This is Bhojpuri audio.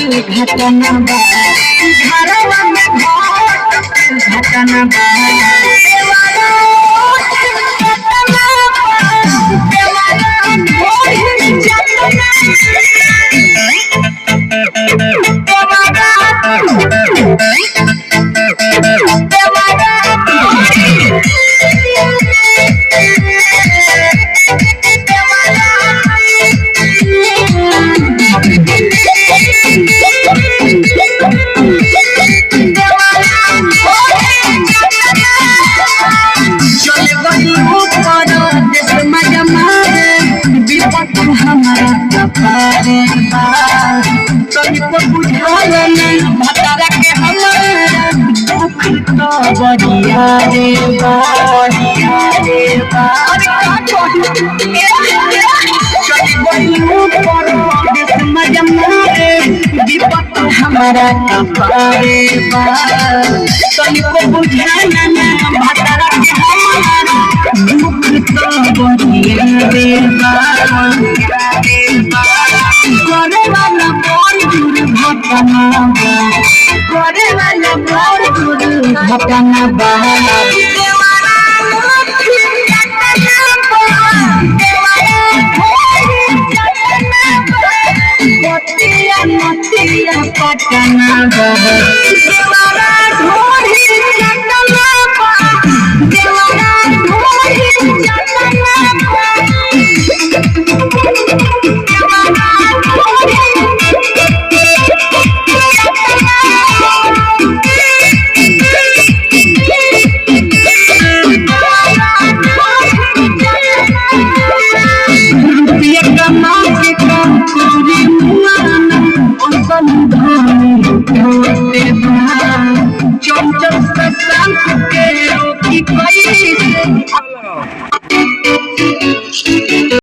घटना बा घरवा में घट घटना बा देवारा घटना बा देवारा ढोरी घटना बढ़िया रे बढ़िया रे हमारा कपारे तनिको बुझाना ना भतरा के हमारा दुख तो बढ़िया रे करे वाला बोल दुर्घटना करे वाला बोल दुर्घटना बा पटना देवारा ढोरी घटना बा देवारा ढोरी घटना बा देवारा ढोरी रुपया कमा के काम करी